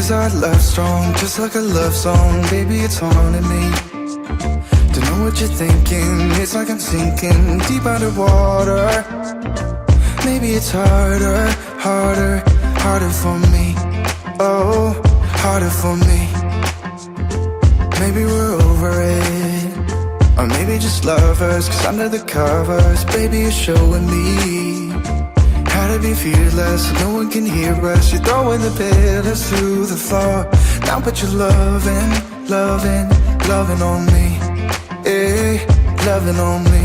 Is our love strong, just like a love song? Baby, it's haunting me. Don't know what you're thinking, it's like I'm sinking deep underwater. Maybe it's harder, harder, harder for me. Oh, harder for me. Maybe we're over it, or maybe just lovers, cause under the covers, baby, you're showing me how to be fearless, so no one can hear us. You're throwing the pillars through the floor. Now put your loving, loving, loving on me. Eh, loving on me.